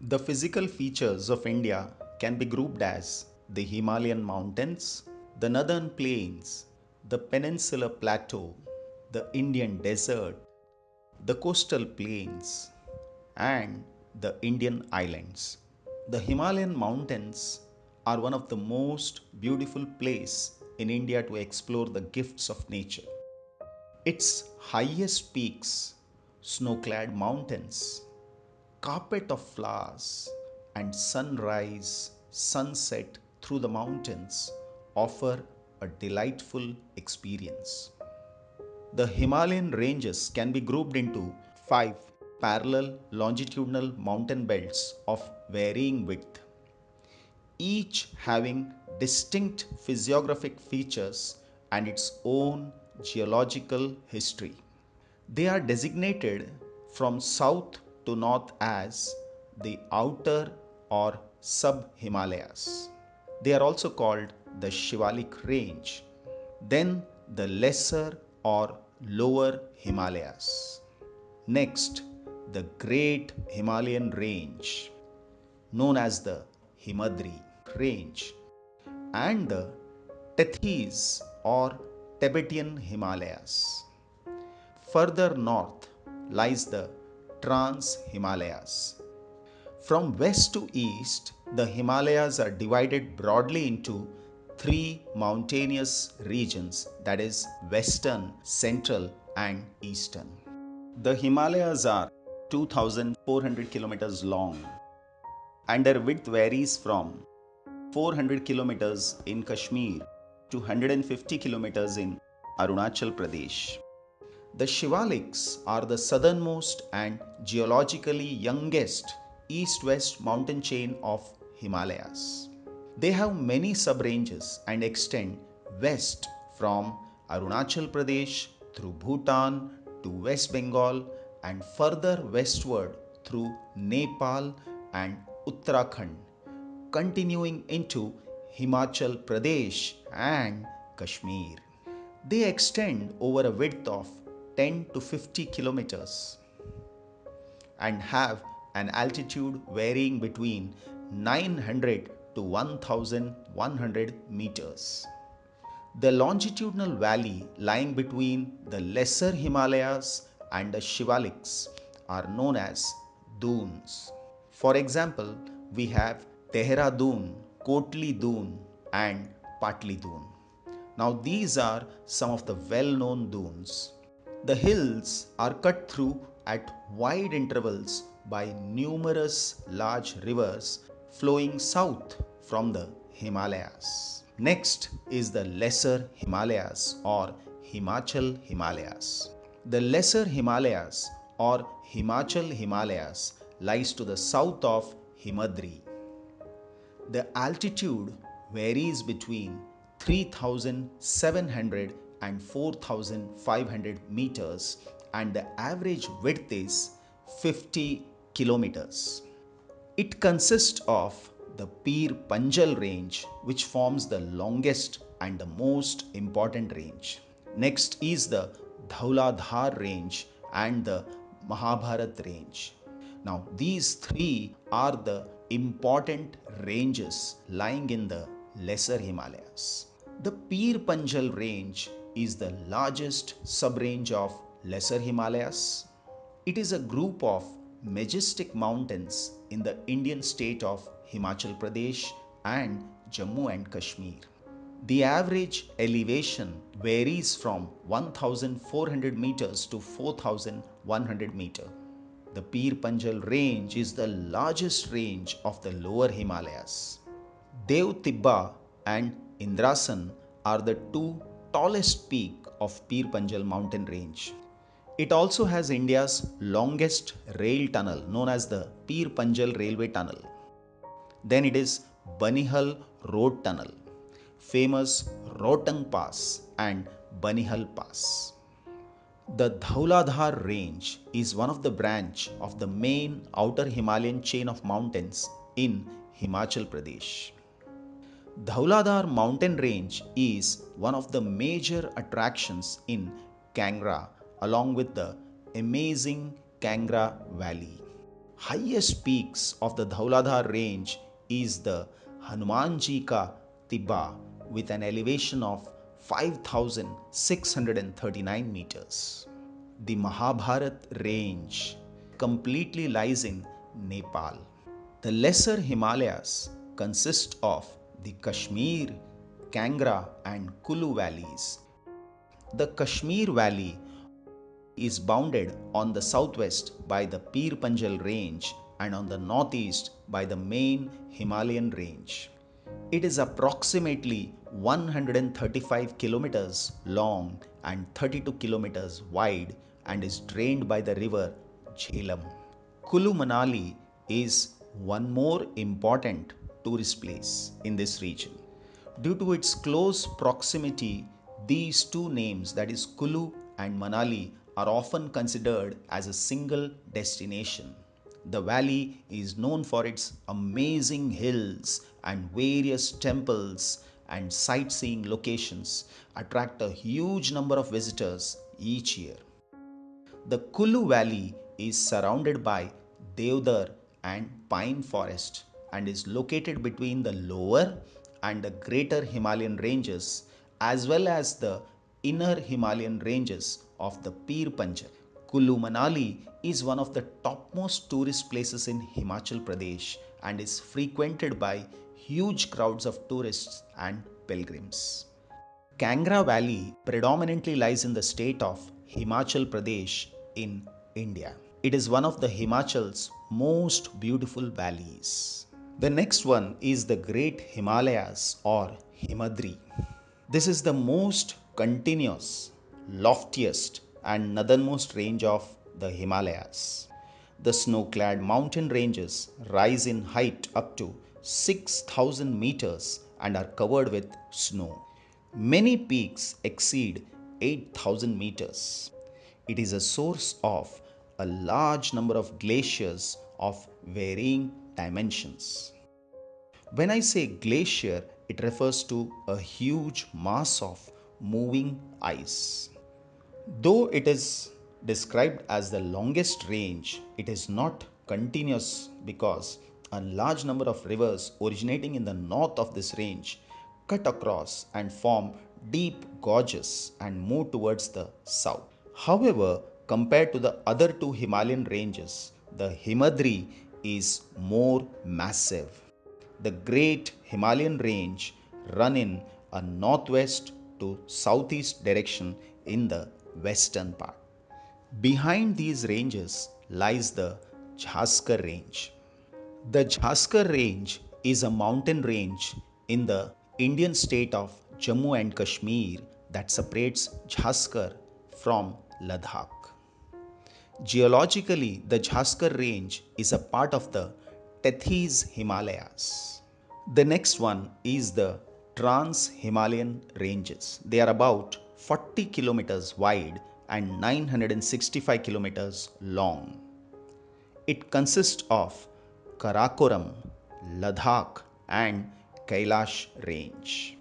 The physical features of India can be grouped as the Himalayan mountains, the northern plains, the peninsular plateau, the Indian desert, the coastal plains, and the Indian islands. The Himalayan mountains are one of the most beautiful places in India to explore the gifts of nature. Its highest peaks, snow-clad mountains, carpet of flowers, and sunrise, sunset through the mountains offer a delightful experience. The Himalayan ranges can be grouped into five parallel longitudinal mountain belts of varying width, each having distinct physiographic features and its own geological history. They are designated from south to north as the outer or sub Himalayas. They are also called the Shivalik range, then the lesser or lower Himalayas. Next, the Great Himalayan Range, known as the Himadri Range, and the Tethys or Tibetan Himalayas. Further north lies the Trans Himalayas. From west to east, the Himalayas are divided broadly into three mountainous regions, that is, western, central, and eastern. The Himalayas are 2,400 kilometers long, and their width varies from 400 kilometers in Kashmir to 150 kilometers in Arunachal Pradesh. The Shivaliks are the southernmost and geologically youngest east-west mountain chain of Himalayas. They have many sub-ranges and extend west from Arunachal Pradesh through Bhutan to West Bengal and further westward through Nepal and Uttarakhand, continuing into Himachal Pradesh and Kashmir. They extend over a width of 10 to 50 kilometers and have an altitude varying between 900 to 1100 meters. The longitudinal valley lying between the lesser Himalayas and the Shivaliks are known as dunes. For example, we have Dehradun, Kotli Dun, and Patli Dun. Now, these are some of the well known dunes. The hills are cut through at wide intervals by numerous large rivers flowing south from the Himalayas. Next is the Lesser Himalayas or Himachal Himalayas. The Lesser Himalayas or Himachal Himalayas lies to the south of Himadri. The altitude varies between 3,700 and 4,500 meters and the average width is 50 kilometers. It consists of the Pir Panjal range, which forms the longest and the most important range. Next is the Dhauladhar range and the Mahabharat range. Now, these three are the important ranges lying in the Lesser Himalayas. The Pir Panjal range is the largest sub-range of Lesser Himalayas. It is a group of majestic mountains in the Indian state of Himachal Pradesh and Jammu and Kashmir. The average elevation varies from 1,400 meters to 4,100 meters. The Pir Panjal range is the largest range of the lower Himalayas. Dev Tibba and Indrasan are the two tallest peaks of Pir Panjal mountain range. It also has India's longest rail tunnel known as the Pir Panjal Railway Tunnel. Then it is Banihal Road Tunnel, famous Rotang Pass and Banihal Pass. The Dhauladhar range is one of the branch of the main outer Himalayan chain of mountains in Himachal Pradesh. Dhauladhar mountain range is one of the major attractions in Kangra along with the amazing Kangra Valley. Highest peaks of the Dhauladhar range is the Hanumanji Ka Tibba with an elevation of 5,639 meters. The Mahabharat range completely lies in Nepal. The lesser Himalayas consist of the Kashmir, Kangra and Kulu valleys. The Kashmir Valley is bounded on the southwest by the Pir Panjal range and on the northeast by the main Himalayan range. It is approximately 135 kilometers long and 32 kilometers wide and is drained by the river Jhelum. Kulu Manali is one more important tourist place in this region. Due to its close proximity, these two names, that is Kulu and Manali, are often considered as a single destination. The valley is known for its amazing hills and various temples and sightseeing locations attract a huge number of visitors each year. The Kulu Valley is surrounded by Deodar and pine forest and is located between the lower and the greater Himalayan ranges as well as the inner Himalayan ranges of the Pir Panjal. Kulu Manali is one of the topmost tourist places in Himachal Pradesh and is frequented by huge crowds of tourists and pilgrims. Kangra Valley predominantly lies in the state of Himachal Pradesh in India. It is one of the Himachal's most beautiful valleys. The next one is the Great Himalayas or Himadri. This is the most continuous, loftiest, and northernmost range of the Himalayas. The snow clad mountain ranges rise in height up to 6,000 meters and are covered with snow. Many peaks exceed 8,000 meters. It is a source of a large number of glaciers of varying dimensions. When I say glacier, it refers to a huge mass of moving ice. Though it is described as the longest range, it is not continuous because a large number of rivers originating in the north of this range cut across and form deep gorges and move towards the south. However, compared to the other two Himalayan ranges, the Himadri is more massive. The Great Himalayan Range run in a northwest to southeast direction in the western part. Behind these ranges lies the Jhaskar Range. The Jhaskar Range is a mountain range in the Indian state of Jammu and Kashmir that separates Jhaskar from Ladakh. Geologically, the Jhaskar Range is a part of the Tethys Himalayas. The next one is the Trans Himalayan Ranges. They are about 40 kilometers wide and 965 kilometers long. It consists of Karakoram, Ladakh, and Kailash Range.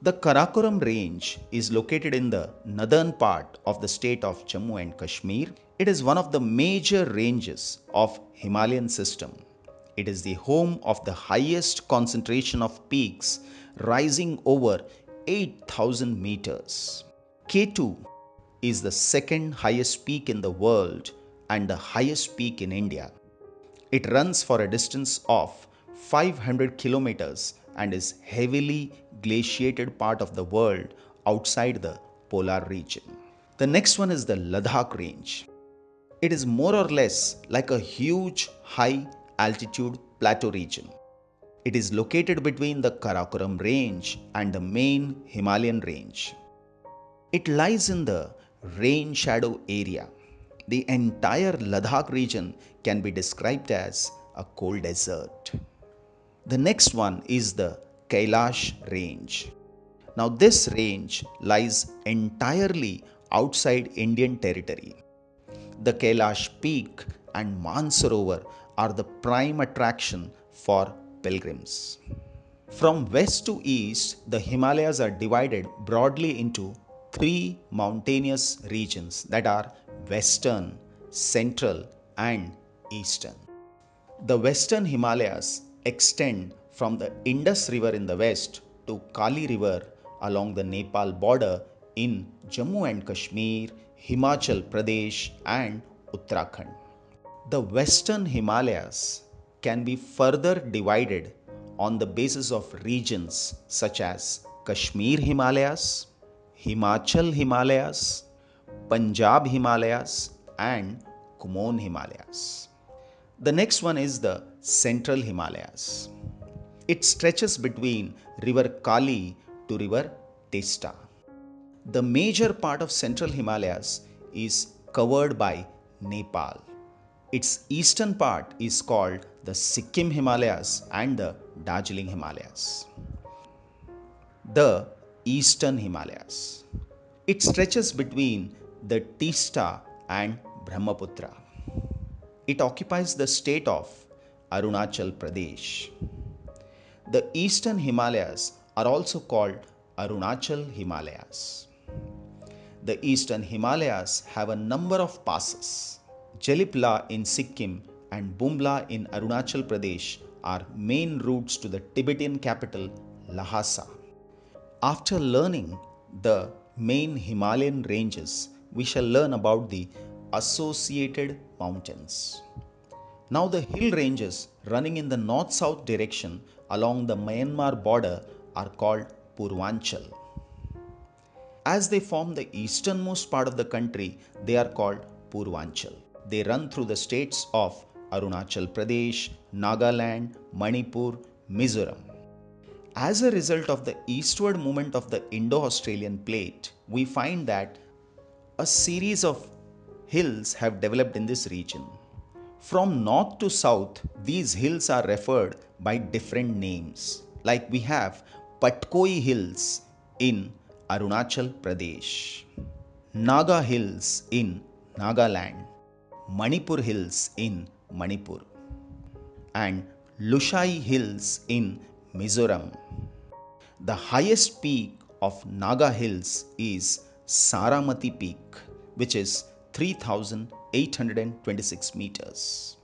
The Karakoram Range is located in the northern part of the state of Jammu and Kashmir. It is one of the major ranges of Himalayan system. It is the home of the highest concentration of peaks rising over 8,000 meters. K2 is the second highest peak in the world and the highest peak in India. It runs for a distance of 500 kilometers and is heavily glaciated part of the world outside the polar region. The next one is the Ladakh Range. It is more or less like a huge high altitude plateau region. It is located between the Karakoram Range and the main Himalayan Range. It lies in the rain shadow area. The entire Ladakh region can be described as a cold desert. The next one is the Kailash Range. Now, this range lies entirely outside Indian territory. The Kailash Peak and Mansarovar are the prime attraction for pilgrims. From west to east, the Himalayas are divided broadly into three mountainous regions that are western, central, and eastern. The western Himalayas extend from the Indus River in the west to Kali River along the Nepal border in Jammu and Kashmir, Himachal Pradesh, and Uttarakhand. The western Himalayas can be further divided on the basis of regions such as Kashmir Himalayas, Himachal Himalayas, Punjab Himalayas, and Kumaon Himalayas. The next one is the Central Himalayas. It stretches between river Kali to river Testa. The major part of Central Himalayas is covered by Nepal. Its eastern part is called the Sikkim Himalayas and the Darjeeling Himalayas. The Eastern Himalayas. It stretches between the Teesta and Brahmaputra. It occupies the state of Arunachal Pradesh. The Eastern Himalayas are also called Arunachal Himalayas. The Eastern Himalayas have a number of passes. Jalipla in Sikkim and Bumla in Arunachal Pradesh are main routes to the Tibetan capital Lhasa. After learning the main Himalayan ranges, we shall learn about the associated mountains. Now, the hill ranges running in the north south direction along the Myanmar border are called Purvanchal. As they form the easternmost part of the country, they are called Purvanchal. They run through the states of Arunachal Pradesh, Nagaland, Manipur, Mizoram. As a result of the eastward movement of the Indo Australian plate, we find that a series of hills have developed in this region. From north to south, these hills are referred by different names. Like we have Patkoi Hills in Arunachal Pradesh, Naga Hills in Nagaland, Manipur Hills in Manipur, and Lushai Hills in Mizoram. The highest peak of Naga Hills is Saramati Peak, which is 3,826 meters.